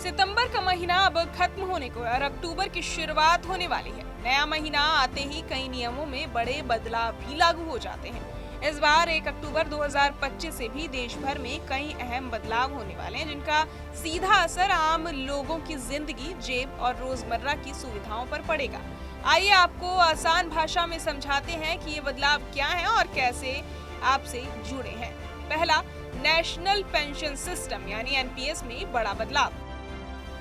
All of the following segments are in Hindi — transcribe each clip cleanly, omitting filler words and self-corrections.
सितंबर का महीना अब खत्म होने को है और अक्टूबर की शुरुआत होने वाली है। नया महीना आते ही कई नियमों में बड़े बदलाव भी लागू हो जाते हैं। इस बार 1 अक्टूबर 2025 से भी देश भर में कई अहम बदलाव होने वाले हैं, जिनका सीधा असर आम लोगों की जिंदगी, जेब और रोजमर्रा की सुविधाओं पर पड़ेगा। आइए आपको आसान भाषा में समझाते हैं कि ये बदलाव क्या है और कैसे आपसे जुड़े हैं। पहला, नेशनल पेंशन सिस्टम यानी एनपीएस में बड़ा बदलाव।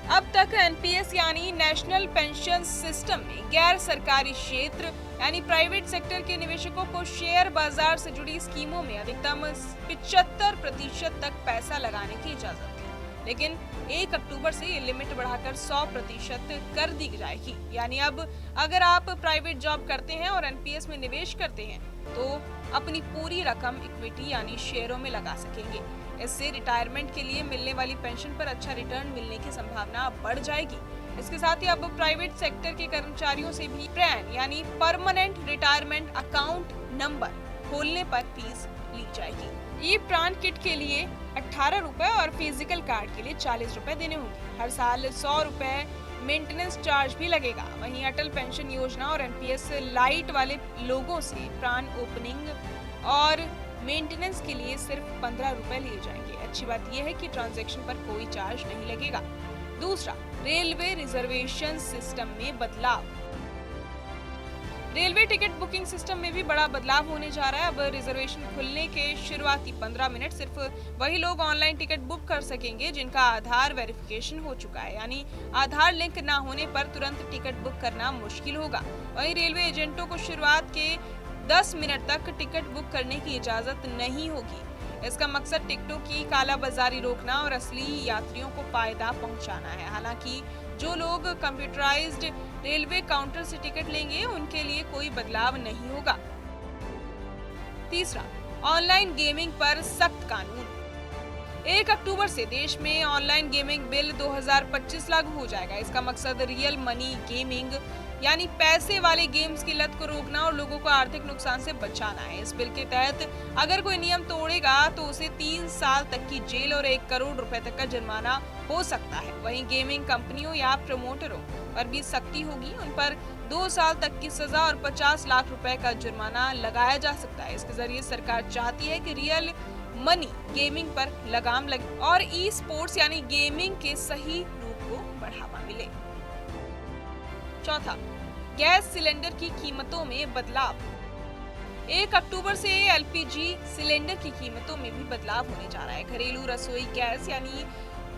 अब तक एनपीएस यानी नेशनल पेंशन सिस्टम में गैर सरकारी क्षेत्र यानी प्राइवेट सेक्टर के निवेशकों को शेयर बाजार से जुड़ी स्कीमों में अधिकतम 75% तक पैसा लगाने की इजाजत थी, लेकिन 1 अक्टूबर से ये लिमिट बढ़ाकर 100% कर दी जाएगी। यानी अब अगर आप प्राइवेट जॉब करते हैं और एनपीएस में निवेश करते हैं तो अपनी पूरी रकम इक्विटी यानी शेयरों में लगा सकेंगे। इससे रिटायरमेंट के लिए मिलने वाली पेंशन पर अच्छा रिटर्न मिलने की संभावना बढ़ जाएगी। इसके साथ ही अब प्राइवेट सेक्टर के कर्मचारियों से भी पैन यानी परमानेंट रिटायरमेंट अकाउंट नंबर खोलने पर फीस ली जाएगी। ये प्राण किट के लिए 18 रुपए और फिजिकल कार्ड के लिए 40 रुपए देने होंगे। हर साल 100 रुपए मेंटेनेंस चार्ज भी लगेगा। वहीं अटल पेंशन योजना और एनपीएस लाइट वाले लोगों से प्राण ओपनिंग और मेंटेनेंस के लिए सिर्फ 15 रुपए लिए जाएंगे। अच्छी बात यह है कि ट्रांजैक्शन पर कोई चार्ज नहीं लगेगा। दूसरा, रेलवे रिजर्वेशन सिस्टम में बदलाव। रेलवे टिकट बुकिंग सिस्टम में भी बड़ा बदलाव होने जा रहा है। अब रिजर्वेशन खुलने के शुरुआती 15 मिनट सिर्फ वही लोग ऑनलाइन टिकट बुक कर सकेंगे जिनका आधार वेरिफिकेशन हो चुका है, यानी आधार लिंक ना होने पर तुरंत टिकट बुक करना मुश्किल होगा। वहीं रेलवे एजेंटों को शुरुआत के 10 मिनट तक टिकट बुक करने की इजाजत नहीं होगी। इसका मकसद टिकटों की कालाबाजारी रोकना और असली यात्रियों को फायदा पहुंचाना है। हालांकि जो लोग कंप्यूटराइज्ड रेलवे काउंटर से टिकट लेंगे उनके लिए कोई बदलाव नहीं होगा। तीसरा, ऑनलाइन गेमिंग पर सख्त कानून। 1 अक्टूबर से देश में ऑनलाइन गेमिंग बिल 2025 लागू हो जाएगा। इसका मकसद रियल मनी गेमिंग यानी पैसे वाले गेम्स की लत को रोकना और लोगों को आर्थिक नुकसान से बचाना है। इस बिल के तहत अगर कोई नियम तोड़ेगा तो उसे 3 साल तक की जेल और 1 करोड़ रुपए तक का जुर्माना हो सकता है। वहीं गेमिंग कंपनियों या प्रमोटरों पर भी सख्ती होगी। उन पर 2 साल तक की सजा और 50 लाख रुपए का जुर्माना लगाया जा सकता है। इसके जरिए सरकार चाहती है कि रियल मनी गेमिंग पर लगाम लगे और ई स्पोर्ट्स यानी गेमिंग के सही रूप को बढ़ावा मिले। चौथा, गैस सिलेंडर की कीमतों में बदलाव। 1 अक्टूबर से एलपीजी सिलेंडर की कीमतों में भी बदलाव होने जा रहा है। घरेलू रसोई गैस यानी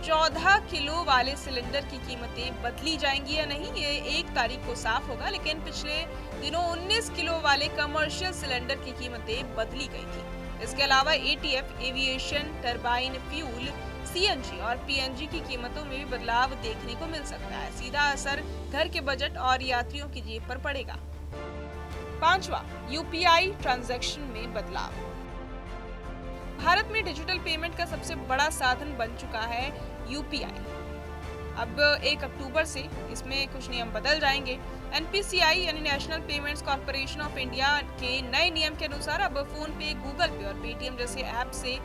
14 किलो वाले सिलेंडर की कीमतें बदली जाएंगी या नहीं, ये 1 तारीख को साफ होगा, लेकिन पिछले दिनों 19 किलो वाले कमर्शियल सिलेंडर की कीमतें बदली गई थी। इसके अलावा ETF, aviation, turbine fuel, CNG और पीएनजी की कीमतों में भी बदलाव देखने को मिल सकता है। सीधा असर घर के बजट और यात्रियों की जेब पर पड़ेगा। पांचवा, यूपीआई ट्रांजैक्शन में बदलाव। भारत में डिजिटल पेमेंट का सबसे बड़ा साधन बन चुका है यूपीआई। अब 1 अक्टूबर से इसमें कुछ नियम बदल जाएंगे। एनपीसीआई यानी national payments corporation of India के नए नियम के अनुसार अब फोन पे, गूगल पे और पेटीएम जैसे ऐप से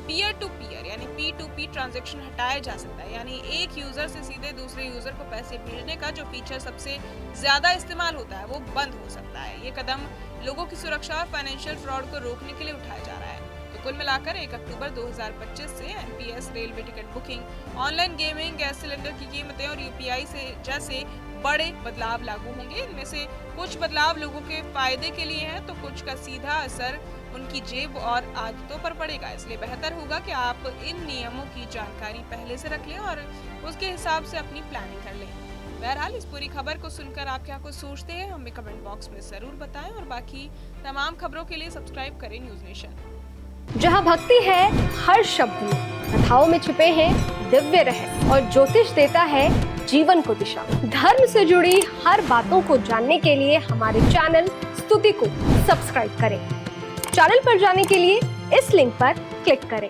पीयर टू पीयर यानी P2P ट्रांजैक्शन हटाया जा सकता है। यानी एक यूजर से सीधे दूसरे यूजर को पैसे भेजने का जो फीचर सबसे ज्यादा इस्तेमाल होता है वो बंद हो सकता है। ये कदम लोगों की सुरक्षा और फाइनेंशियल फ्रॉड को रोकने के लिए उठाया जा रहा है। तो कुल मिलाकर 1 अक्टूबर 2025 से NPS, railway ticket booking, online gaming, gas cylinder की कीमतें और यूपीआई से जैसे बड़े बदलाव लागू होंगे। इनमें से कुछ बदलाव लोगों के फायदे के लिए हैं तो कुछ का सीधा असर उनकी जेब और आदतों पर पड़ेगा। इसलिए बेहतर होगा कि आप इन नियमों की जानकारी पहले से रख लें और उसके हिसाब से अपनी प्लानिंग कर लें। बहरहाल इस पूरी खबर को सुनकर आप क्या कुछ सोचते हैं हमें कमेंट बॉक्स में जरूर बताएं और बाकी तमाम खबरों के लिए सब्सक्राइब करें न्यूज नेशन। जहाँ भक्ति है हर शब्द में, कथाओं में छुपे हैं दिव्य रहस्य और ज्योतिष देता है जीवन को दिशा। धर्म से जुड़ी हर बातों को जानने के लिए हमारे चैनल स्तुति को सब्सक्राइब करें। चैनल पर जाने के लिए इस लिंक पर क्लिक करें।